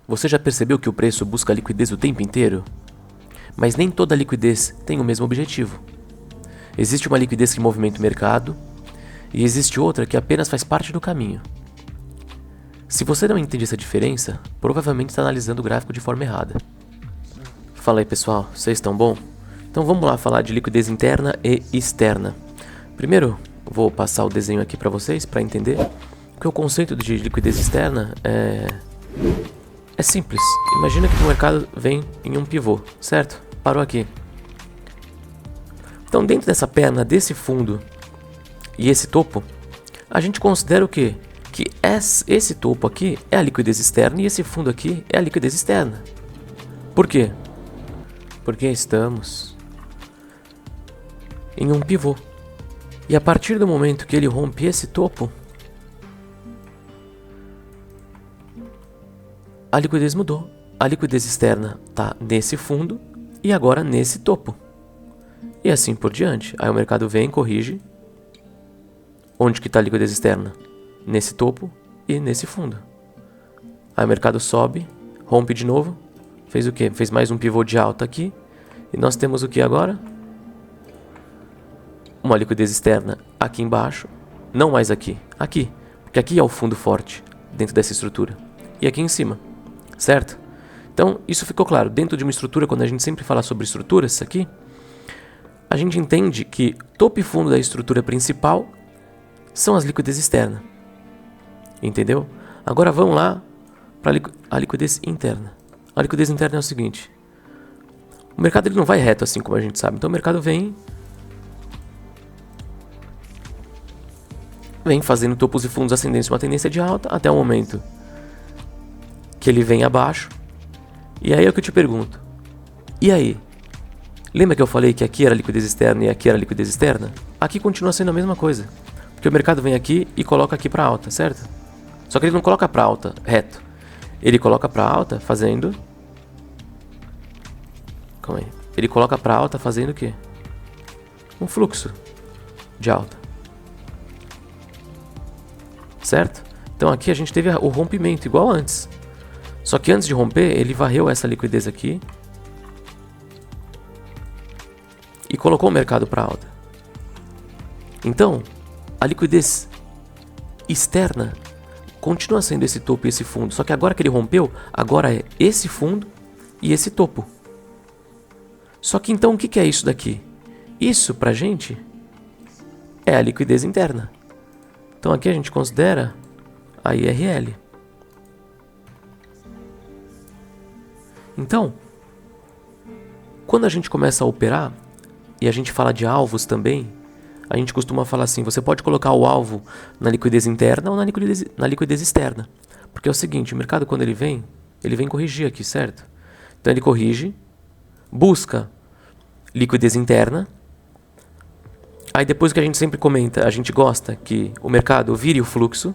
Você já percebeu que o preço busca liquidez o tempo inteiro? Mas nem toda liquidez tem o mesmo objetivo. Existe uma liquidez que movimenta o mercado e existe outra que apenas faz parte do caminho. Se você não entende essa diferença, provavelmente está analisando o gráfico de forma errada. Fala aí pessoal, vocês estão bom? Então vamos lá falar de liquidez interna e externa. Primeiro, vou passar o desenho aqui para vocês para entender que o conceito de liquidez externa é simples. Imagina que o mercado vem em um pivô, certo? Parou aqui. Então dentro dessa perna, desse fundo e esse topo, a gente considera o quê? Que esse topo aqui é a liquidez externa e esse fundo aqui é a liquidez externa. Por quê? Porque estamos em um pivô. E a partir do momento que ele rompe esse topo, a liquidez mudou. A liquidez externa está nesse fundo e agora nesse topo. E assim por diante. Aí o mercado vem, corrige. Onde que está a liquidez externa? Nesse topo e nesse fundo. Aí o mercado sobe, rompe de novo. Fez o quê? Fez mais um pivô de alta aqui. E nós temos o que agora? Uma liquidez externa aqui embaixo. Não mais aqui. Aqui. Porque aqui é o fundo forte dentro dessa estrutura. E aqui em cima. Certo? Então, isso ficou claro. Dentro de uma estrutura, quando a gente sempre fala sobre estruturas aqui, a gente entende que topo e fundo da estrutura principal são as liquidez externas. Entendeu? Agora vamos lá para a liquidez interna. A liquidez interna é o seguinte. O mercado ele não vai reto assim como a gente sabe. Então o mercado vem fazendo topos e fundos ascendentes, uma tendência de alta até o momento que ele vem abaixo. E aí é o que eu te pergunto. E aí? Lembra que eu falei que aqui era liquidez externa e aqui era liquidez externa? Aqui continua sendo a mesma coisa. Porque o mercado vem aqui e coloca aqui para alta, certo? Só que ele não coloca para alta reto. Ele coloca para alta fazendo... Calma aí. Ele coloca para alta fazendo o quê? Um fluxo de alta. Certo? Então aqui a gente teve o rompimento igual antes. Só que antes de romper, ele varreu essa liquidez aqui e colocou o mercado para alta. Então, a liquidez externa continua sendo esse topo e esse fundo. Só que agora que ele rompeu, agora é esse fundo e esse topo. Só que então o que é isso daqui? Isso pra gente é a liquidez interna. Então aqui a gente considera a IRL. Então, quando a gente começa a operar, e a gente fala de alvos também, a gente costuma falar assim, você pode colocar o alvo na liquidez interna ou na liquidez externa. Porque é o seguinte, o mercado quando ele vem corrigir aqui, certo? Então ele corrige, busca liquidez interna, aí depois que a gente sempre comenta, a gente gosta que o mercado vire o fluxo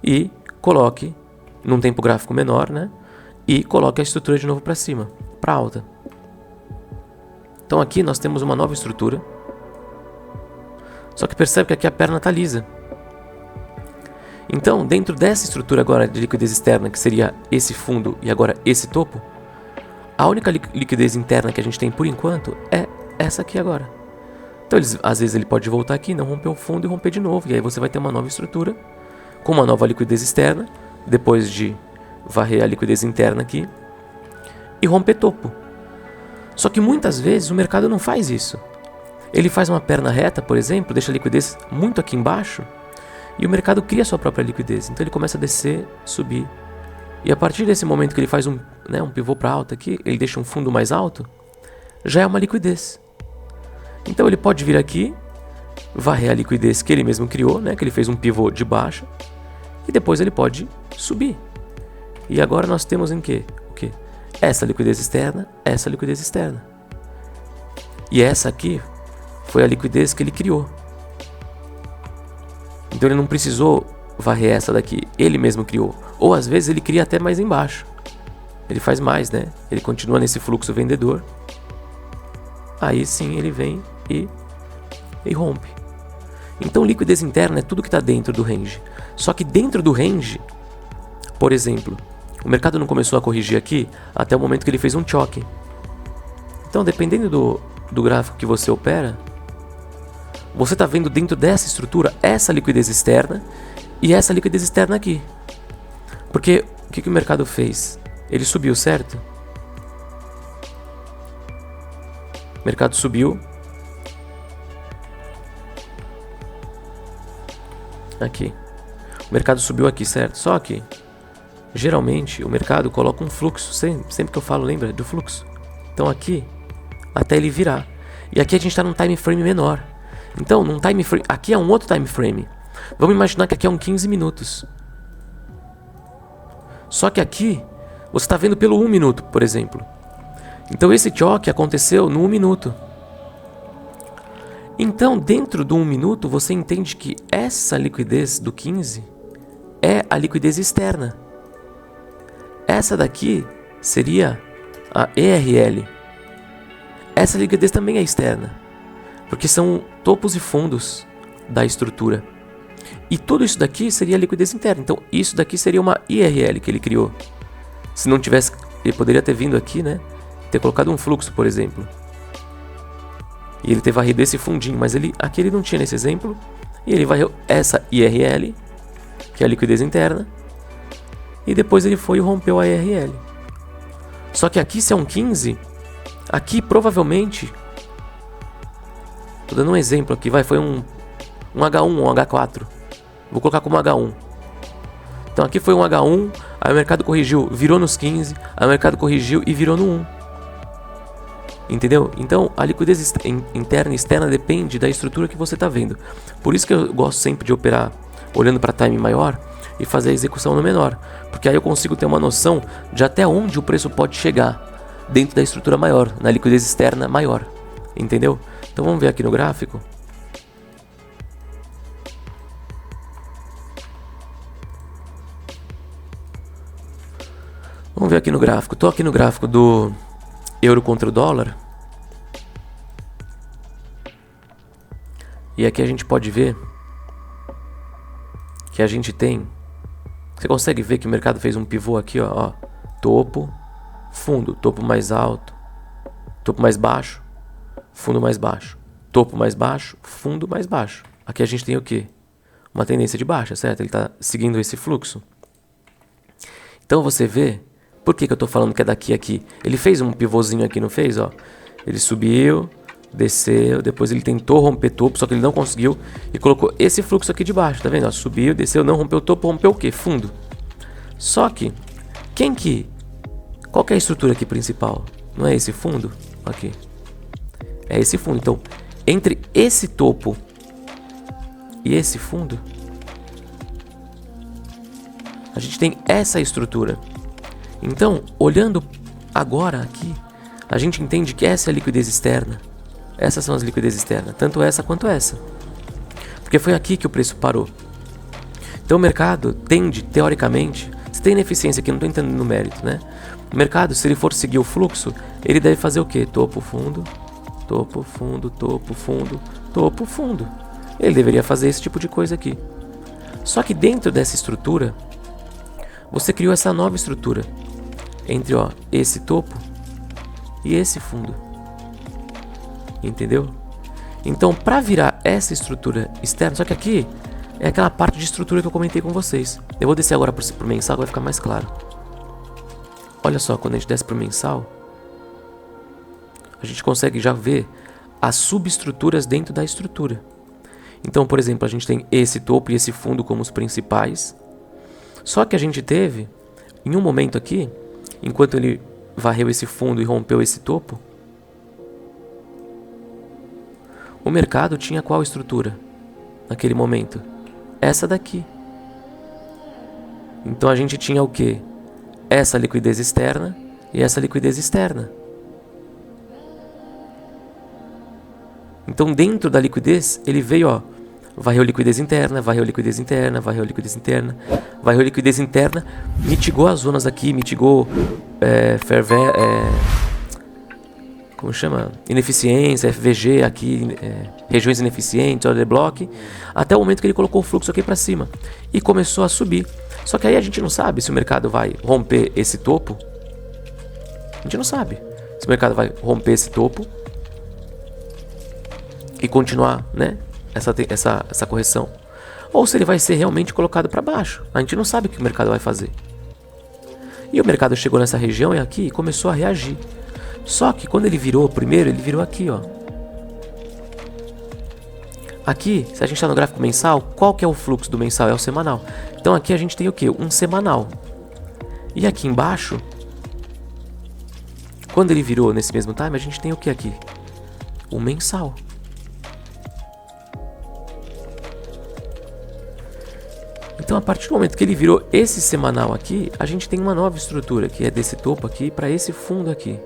e coloque num tempo gráfico menor, né? E coloque a estrutura de novo para cima, para alta. Então aqui nós temos uma nova estrutura. Só que percebe que aqui a perna está lisa. Então, dentro dessa estrutura agora de liquidez externa, que seria esse fundo e agora esse topo, a única liquidez interna que a gente tem por enquanto é essa aqui agora. Então, às vezes ele pode voltar aqui, não romper o fundo e romper de novo. E aí você vai ter uma nova estrutura com uma nova liquidez externa, depois de varrer a liquidez interna aqui e romper topo. Só que muitas vezes o mercado não faz isso. Ele faz uma perna reta, por exemplo, deixa a liquidez muito aqui embaixo e o mercado cria sua própria liquidez. Então ele começa a descer, subir. E a partir desse momento que ele faz um pivô para alta aqui, ele deixa um fundo mais alto, já é uma liquidez. Então ele pode vir aqui, varrer a liquidez que ele mesmo criou, né, que ele fez um pivô de baixa, e depois ele pode subir. E agora nós temos em quê? O quê? Essa liquidez externa, essa liquidez externa. E essa aqui foi a liquidez que ele criou. Então ele não precisou varrer essa daqui, ele mesmo criou. Ou às vezes ele cria até mais embaixo. Ele faz mais, né? Ele continua nesse fluxo vendedor. Aí sim ele vem e rompe. Então liquidez interna é tudo que está dentro do range. Só que dentro do range, por exemplo, O mercado não começou a corrigir aqui até o momento que ele fez um choque. Então, dependendo do gráfico que você opera, você está vendo dentro dessa estrutura essa liquidez externa e essa liquidez externa aqui. Porque o que o mercado fez? Ele subiu, certo? O mercado subiu. Aqui. O mercado subiu aqui, certo? Só que, geralmente, o mercado coloca um fluxo. Sempre que eu falo, lembra do fluxo? Então aqui, até ele virar. E aqui a gente está num time frame menor. Então, num time frame... Aqui é um outro time frame. Vamos imaginar que aqui é um 15 minutos. Só que aqui, você está vendo pelo 1 minuto, por exemplo. Então esse choque aconteceu no 1 minuto. Então, dentro do 1 minuto, você entende que essa liquidez do 15 é a liquidez externa. Essa daqui seria a ERL. Essa liquidez também é externa, porque são topos e fundos da estrutura. E tudo isso daqui seria liquidez interna. Então, isso daqui seria uma IRL que ele criou. Se não tivesse, ele poderia ter vindo aqui, né? Ter colocado um fluxo, por exemplo. E ele ter varrido esse fundinho, mas aqui ele não tinha nesse exemplo. E ele varreu essa IRL, que é a liquidez interna. E depois ele foi e rompeu a IRL. Só que aqui, se é um 15, aqui provavelmente... Tô dando um exemplo aqui, foi um H1 ou um H4. Vou colocar como H1. Então aqui foi um H1, aí o mercado corrigiu, virou nos 15, aí o mercado corrigiu e virou no 1. Entendeu? Então a liquidez interna e externa depende da estrutura que você está vendo. Por isso que eu gosto sempre de operar olhando para time maior e fazer a execução no menor. Porque aí eu consigo ter uma noção de até onde o preço pode chegar dentro da estrutura maior, na liquidez externa maior. Entendeu? Então vamos ver aqui no gráfico. Vamos ver aqui no gráfico. Estou aqui no gráfico do euro contra o dólar. E aqui a gente pode ver que a gente tem... Você consegue ver que o mercado fez um pivô aqui, ó. Topo, fundo, topo mais alto, topo mais baixo, fundo mais baixo, topo mais baixo, fundo mais baixo. Aqui a gente tem o quê? Uma tendência de baixa, certo? Ele está seguindo esse fluxo. Então você vê... Por que eu estou falando que é daqui a aqui? Ele fez um pivôzinho aqui, não fez? Ó? Ele subiu, desceu, depois ele tentou romper topo, só que ele não conseguiu e colocou esse fluxo aqui de baixo, tá vendo? Ó, subiu, desceu, não rompeu topo, rompeu o quê? Fundo. Só que, qual que é a estrutura aqui principal? Não é esse fundo? Aqui. É esse fundo. Então, entre esse topo e esse fundo, a gente tem essa estrutura. Então, olhando agora aqui, a gente entende que essa é a liquidez externa. Essas são as liquidezes externas, tanto essa quanto essa. Porque foi aqui que o preço parou. Então o mercado tende, teoricamente, se tem ineficiência aqui, não estou entrando no mérito, né? O mercado, se ele for seguir o fluxo, ele deve fazer o quê? Topo, fundo, topo, fundo, topo, fundo, topo, fundo. Ele deveria fazer esse tipo de coisa aqui. Só que dentro dessa estrutura, você criou essa nova estrutura. Entre esse topo e esse fundo. Entendeu? Então, para virar essa estrutura externa, só que aqui é aquela parte de estrutura que eu comentei com vocês. Eu vou descer agora pro mensal, vai ficar mais claro. Olha só, quando a gente desce pro mensal, a gente consegue já ver as subestruturas dentro da estrutura. Então, por exemplo, a gente tem esse topo e esse fundo como os principais. Só que a gente teve, em um momento aqui, enquanto ele varreu esse fundo e rompeu esse topo, o mercado tinha qual estrutura naquele momento? Essa daqui. Então a gente tinha o quê? Essa liquidez externa e essa liquidez externa. Então dentro da liquidez ele veio, varreu liquidez interna, varreu liquidez interna, varreu liquidez interna, varreu liquidez interna, mitigou as zonas aqui, mitigou como chama? Ineficiência, FVG aqui, regiões ineficientes, order block, até o momento que ele colocou o fluxo aqui para cima e começou a subir. Só que aí a gente não sabe se o mercado vai romper esse topo. A gente não sabe se o mercado vai romper esse topo e continuar, né, essa correção, ou se ele vai ser realmente colocado para baixo. A gente não sabe o que o mercado vai fazer. E o mercado chegou nessa região aqui e começou a reagir. Só que quando ele virou primeiro, ele virou aqui, ó. Aqui, se a gente está no gráfico mensal, qual que é o fluxo do mensal? É o semanal. Então aqui a gente tem o quê? Um semanal. E aqui embaixo, quando ele virou nesse mesmo time, a gente tem o que aqui? Um mensal. Então a partir do momento que ele virou esse semanal aqui, a gente tem uma nova estrutura, que é desse topo aqui para esse fundo aqui.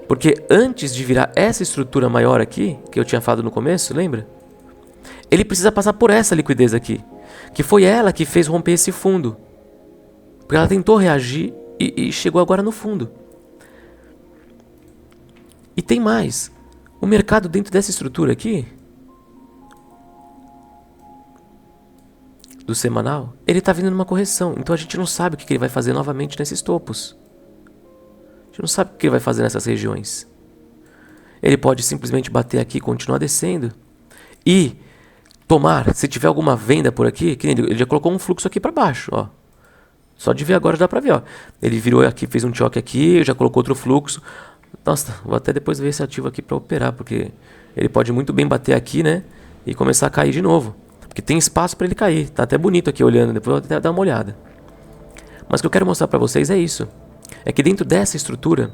Porque antes de virar essa estrutura maior aqui, que eu tinha falado no começo, lembra? Ele precisa passar por essa liquidez aqui, que foi ela que fez romper esse fundo. Porque ela tentou reagir e chegou agora no fundo. E tem mais. O mercado dentro dessa estrutura aqui, do semanal, ele está vindo numa correção. Então a gente não sabe o que ele vai fazer novamente nesses topos. A gente não sabe o que ele vai fazer nessas regiões. Ele pode simplesmente bater aqui e continuar descendo. E tomar, se tiver alguma venda por aqui, que ele já colocou um fluxo aqui para baixo, ó. Só de ver agora já dá para ver, ó. Ele virou aqui, fez um choque aqui, já colocou outro fluxo. Nossa, vou até depois ver esse ativo aqui para operar, porque ele pode muito bem bater aqui, né? E começar a cair de novo. Porque tem espaço para ele cair. Tá até bonito aqui olhando, depois eu vou até dar uma olhada. Mas o que eu quero mostrar para vocês é isso. É que dentro dessa estrutura,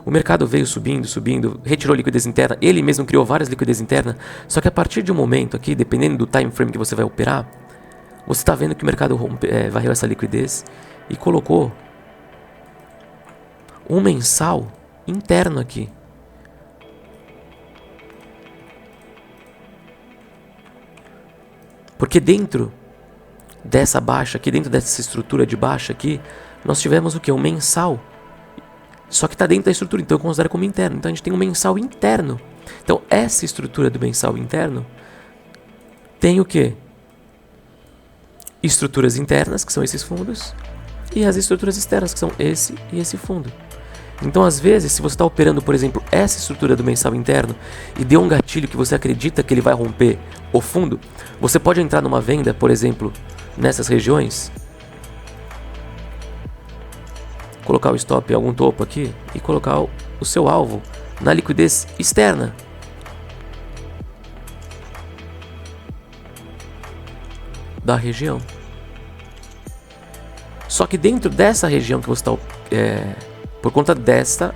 o mercado veio subindo, subindo, retirou liquidez interna, ele mesmo criou várias liquidez internas, só que a partir de um momento aqui, dependendo do time frame que você vai operar, você está vendo que o mercado varreu essa liquidez e colocou um mensal interno aqui. Porque dentro dessa baixa aqui, dentro dessa estrutura de baixa aqui, nós tivemos o que? Um mensal. Só que está dentro da estrutura, então eu considero como interno. Então a gente tem um mensal interno. Então essa estrutura do mensal interno tem o que? Estruturas internas, que são esses fundos, e as estruturas externas, que são esse e esse fundo. Então às vezes, se você está operando, por exemplo, essa estrutura do mensal interno e deu um gatilho que você acredita que ele vai romper o fundo, você pode entrar numa venda, por exemplo, nessas regiões, colocar o stop em algum topo aqui e colocar o seu alvo na liquidez externa. Da região. Só que dentro dessa região que você está, por conta dessa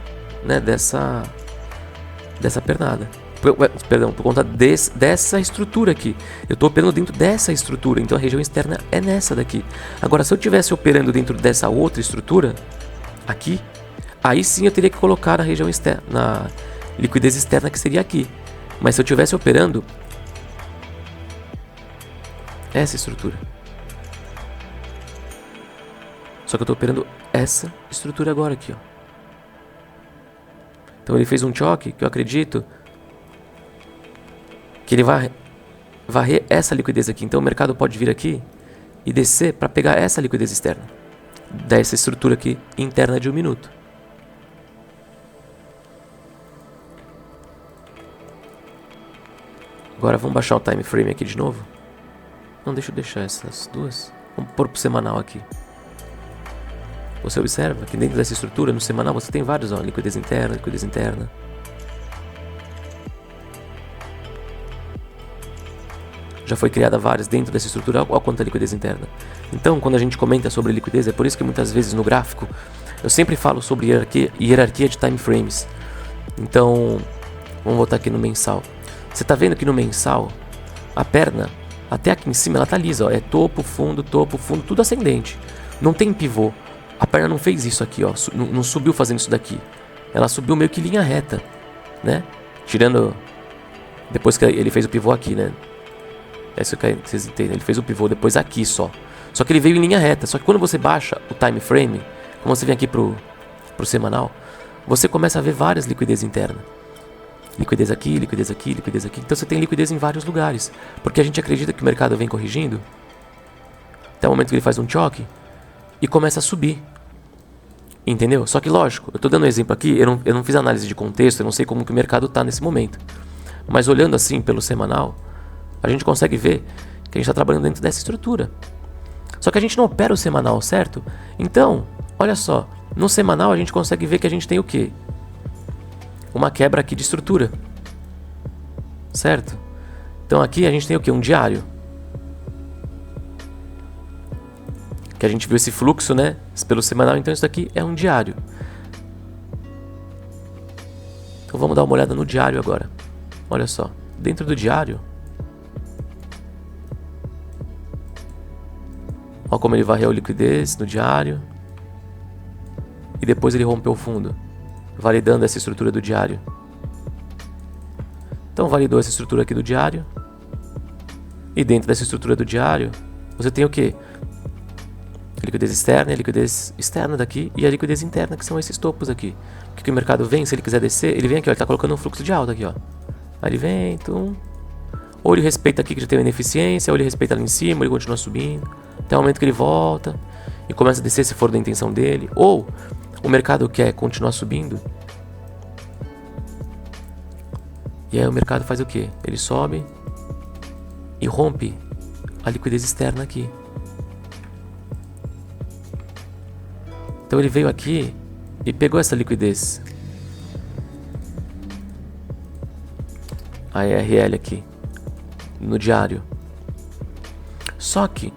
pernada, perdão, por conta dessa estrutura aqui, eu estou operando dentro dessa estrutura, então a região externa é nessa daqui. Agora, se eu estivesse operando dentro dessa outra estrutura aqui, aí sim eu teria que colocar na região externa, na liquidez externa, que seria aqui. Mas se eu estivesse operando essa estrutura, só que eu estou operando essa estrutura agora aqui, ó. Então ele fez um choque que eu acredito que ele vai varrer essa liquidez aqui. Então o mercado pode vir aqui e descer para pegar essa liquidez externa dessa estrutura aqui interna de 1 minuto. Agora vamos baixar o time frame aqui de novo. Não, deixa eu deixar essas duas. Vamos pôr pro semanal aqui. Você observa que dentro dessa estrutura, no semanal, você tem vários, ó, liquidez interna, liquidez interna. Já foi criada várias dentro dessa estrutura, olha quanta liquidez interna. Então, quando a gente comenta sobre liquidez, é por isso que muitas vezes no gráfico, eu sempre falo sobre hierarquia de time frames. Então, vamos voltar aqui no mensal. Você está vendo que no mensal, a perna, até aqui em cima, ela tá lisa, ó, é topo, fundo, tudo ascendente. Não tem pivô. A perna não fez isso aqui, ó, não subiu fazendo isso daqui. Ela subiu meio que linha reta, né? Tirando, depois que ele fez o pivô aqui, né? É isso que vocês entendem, ele fez o pivô depois aqui só. Só que ele veio em linha reta, só que quando você baixa o time frame, como você vem aqui pro semanal, você começa a ver várias liquidez interna. Liquidez aqui, liquidez aqui, liquidez aqui. Então você tem liquidez em vários lugares. Porque a gente acredita que o mercado vem corrigindo até o momento que ele faz um choque. e começa a subir. Entendeu? Só que lógico, eu estou dando um exemplo aqui, eu não fiz análise de contexto, eu não sei como que o mercado está nesse momento. Mas olhando assim pelo semanal, a gente consegue ver que a gente está trabalhando dentro dessa estrutura. Só que a gente não opera o semanal, certo? Então, olha só, no semanal a gente consegue ver que a gente tem o quê? Uma quebra aqui de estrutura. Certo? Então aqui a gente tem o quê? Um diário. Que a gente viu esse fluxo, né? Pelo semanal, então isso daqui é um diário. Então vamos dar uma olhada no diário agora. Olha só, dentro do diário, olha como ele varreu a liquidez no diário. E depois ele rompeu o fundo, validando essa estrutura do diário. Então validou essa estrutura aqui do diário. E dentro dessa estrutura do diário, você tem o quê? A liquidez externa e a liquidez externa daqui e a liquidez interna, que são esses topos aqui. O que o mercado vem, se ele quiser descer, ele vem aqui, ó, ele está colocando um fluxo de alta aqui, ó. Aí ele vem, tum. Ou ele respeita aqui que já tem uma ineficiência, ou ele respeita ali em cima, ou ele continua subindo. Até o momento que ele volta e começa a descer se for da intenção dele. Ou o mercado quer continuar subindo. E aí o mercado faz o quê? Ele sobe e rompe a liquidez externa aqui. Então ele veio aqui e pegou essa liquidez. A ERL aqui. No diário. Só que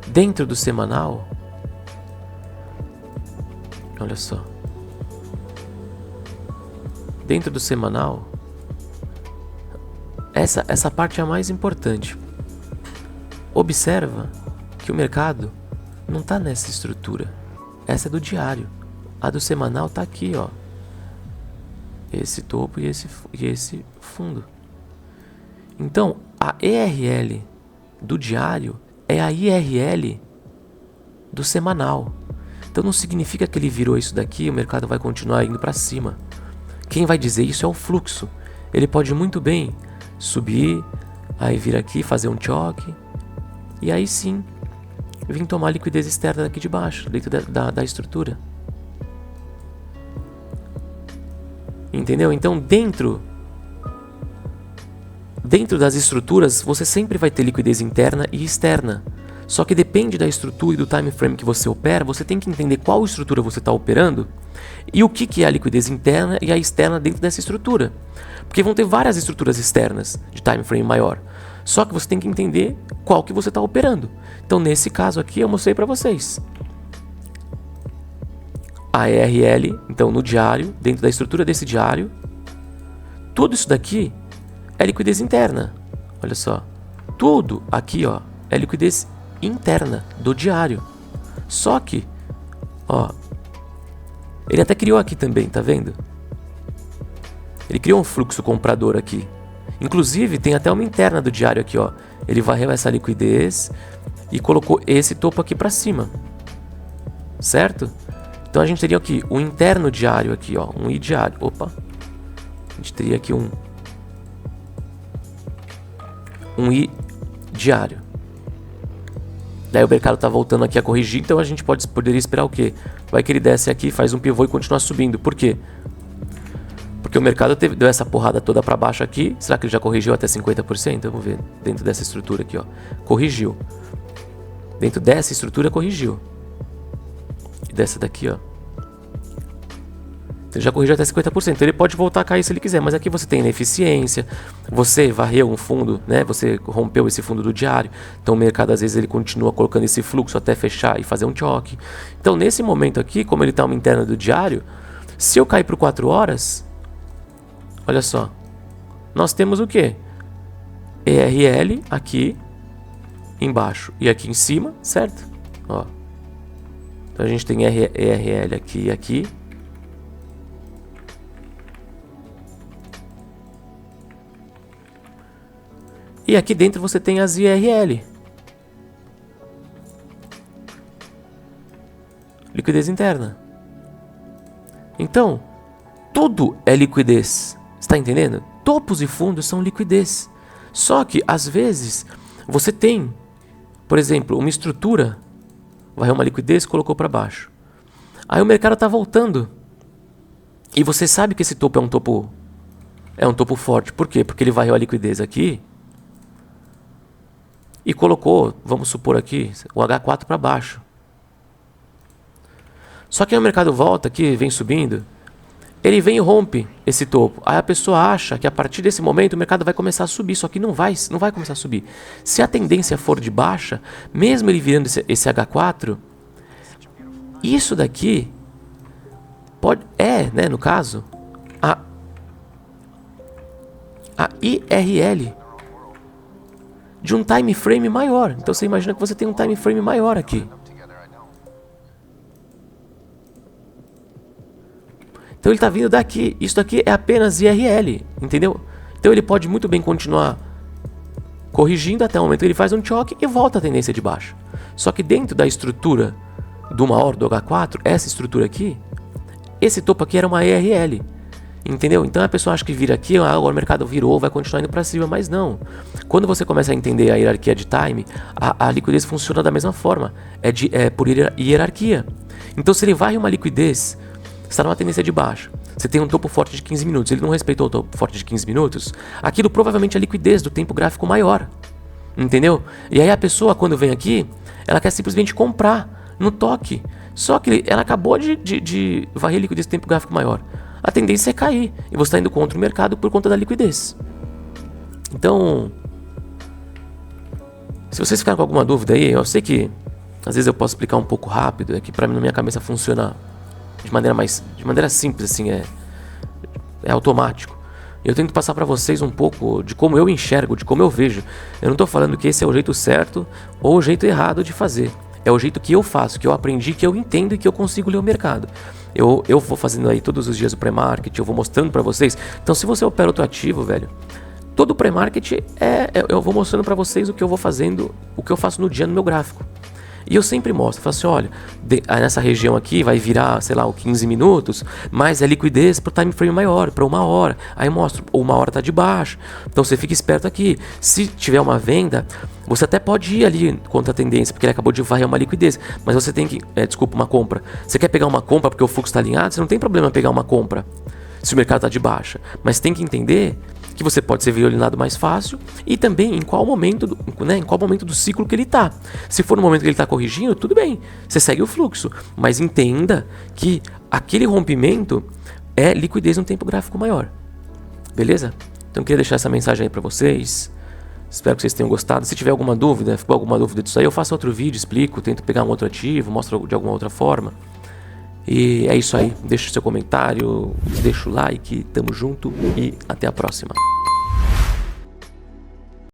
dentro do semanal, olha só. Dentro do semanal, essa parte é a mais importante. Observa que o mercado não está nessa estrutura. Essa é do diário. A do semanal está aqui, ó. Esse topo e esse fundo. Então, a ERL do diário é a IRL do semanal. Então não significa que ele virou isso daqui e o mercado vai continuar indo para cima. Quem vai dizer isso é o fluxo. Ele pode muito bem subir, aí vir aqui, fazer um choque, e aí sim vir tomar liquidez externa daqui de baixo, dentro da estrutura. Entendeu? Então dentro das estruturas você sempre vai ter liquidez interna e externa. Só que depende da estrutura e do time frame que você opera, você tem que entender qual estrutura você está operando e o que é a liquidez interna e a externa dentro dessa estrutura. Porque vão ter várias estruturas externas de time frame maior. Só que você tem que entender qual que você está operando. Então nesse caso aqui eu mostrei para vocês. A ERL, então no diário, dentro da estrutura desse diário, tudo isso daqui é liquidez interna. Olha só. Tudo aqui, ó, é liquidez interna do diário. Só que, ó, ele até criou aqui também, tá vendo? Ele criou um fluxo comprador aqui. Inclusive, tem até uma interna do diário aqui, ó. Ele varreu essa liquidez e colocou esse topo aqui para cima. Certo? Então a gente teria aqui o interno diário aqui, ó, um I diário. Opa. A gente teria aqui um I diário. Daí o mercado tá voltando aqui a corrigir, então a gente poderia esperar o quê? Vai que ele desce aqui, faz um pivô e continua subindo. Por quê? Porque o mercado deu essa porrada toda para baixo aqui. Será que ele já corrigiu até 50%? Vamos ver. Dentro dessa estrutura aqui, ó. Corrigiu. Dentro dessa estrutura, corrigiu. E dessa daqui, ó. Ele já corrigiu até 50%. Ele pode voltar a cair se ele quiser. Mas aqui você tem ineficiência. Você varreu um fundo, né? Você rompeu esse fundo do diário. Então o mercado, às vezes, ele continua colocando esse fluxo até fechar e fazer um choque. Então, nesse momento aqui, como ele está uma interna do diário, se eu cair por 4 horas... Olha só, nós temos o que? ERL aqui embaixo e aqui em cima, certo? Ó. Então a gente tem ERL aqui e aqui. E aqui dentro você tem as IRL. Liquidez interna. Então, tudo é liquidez. Está entendendo? Topos e fundos são liquidez. Só que, às vezes, você tem, por exemplo, uma estrutura varreu uma liquidez e colocou para baixo. Aí o mercado está voltando. E você sabe que esse topo é um topo forte. Por quê? Porque ele varreu a liquidez aqui e colocou, vamos supor aqui, o H4 para baixo. Só que aí o mercado volta aqui, vem subindo, ele vem e rompe esse topo. Aí a pessoa acha que a partir desse momento o mercado vai começar a subir, só que não vai começar a subir. Se a tendência for de baixa, mesmo ele virando esse H4, isso daqui né, no caso, a IRL de um time frame maior. Então você imagina que você tem um time frame maior aqui. Então ele está vindo daqui. Isso daqui é apenas IRL, entendeu? Então ele pode muito bem continuar corrigindo até o momento que ele faz um choque e volta a tendência de baixo. Só que dentro da estrutura do 1 hora do H4, essa estrutura aqui, esse topo aqui era uma IRL. Entendeu? Então a pessoa acha que vira aqui, agora o mercado virou, vai continuar indo para cima, mas não. Quando você começa a entender a hierarquia de time, a liquidez funciona da mesma forma, é por hierarquia. Então se ele varre uma liquidez, está numa tendência de baixa, você tem um topo forte de 15 minutos, ele não respeitou o topo forte de 15 minutos, aquilo provavelmente é a liquidez do tempo gráfico maior. Entendeu? E aí a pessoa quando vem aqui, ela quer simplesmente comprar no toque, só que ela acabou de varrer a liquidez do tempo gráfico maior. A tendência é cair, e você está indo contra o mercado por conta da liquidez. Então, se vocês ficarem com alguma dúvida aí, eu sei que às vezes eu posso explicar um pouco rápido, é que pra mim na minha cabeça funciona de maneira simples, assim, é automático. Eu tento passar pra vocês um pouco de como eu enxergo, de como eu vejo. Eu não tô falando que esse é o jeito certo ou o jeito errado de fazer. É o jeito que eu faço, que eu aprendi, que eu entendo e que eu consigo ler o mercado. Eu vou fazendo aí todos os dias o pré-market, eu vou mostrando pra vocês. Então se você opera outro ativo, velho, todo o pré-market eu vou mostrando pra vocês o que eu vou fazendo, o que eu faço no dia no meu gráfico. E eu sempre mostro, falo assim, olha, nessa região aqui vai virar, sei lá, 15 minutos, mas é liquidez para o time frame maior, para 1 hora. Aí mostro, 1 hora tá de baixo, então você fica esperto aqui. Se tiver uma venda, você até pode ir ali contra a tendência, porque ele acabou de varrer uma liquidez, mas você tem que, uma compra. Você quer pegar uma compra porque o fluxo está alinhado, você não tem problema pegar uma compra, se o mercado está de baixa. Mas tem que entender que você pode ser violinado mais fácil e também em qual momento do ciclo que ele está. Se for no momento que ele está corrigindo, tudo bem, você segue o fluxo, mas entenda que aquele rompimento é liquidez num tempo gráfico maior. Beleza? Então eu queria deixar essa mensagem aí para vocês. Espero que vocês tenham gostado. Se tiver alguma dúvida, ficou alguma dúvida disso aí, eu faço outro vídeo, explico, tento pegar um outro ativo, mostro de alguma outra forma. E é isso aí, deixa o seu comentário, deixa o like, tamo junto e até a próxima.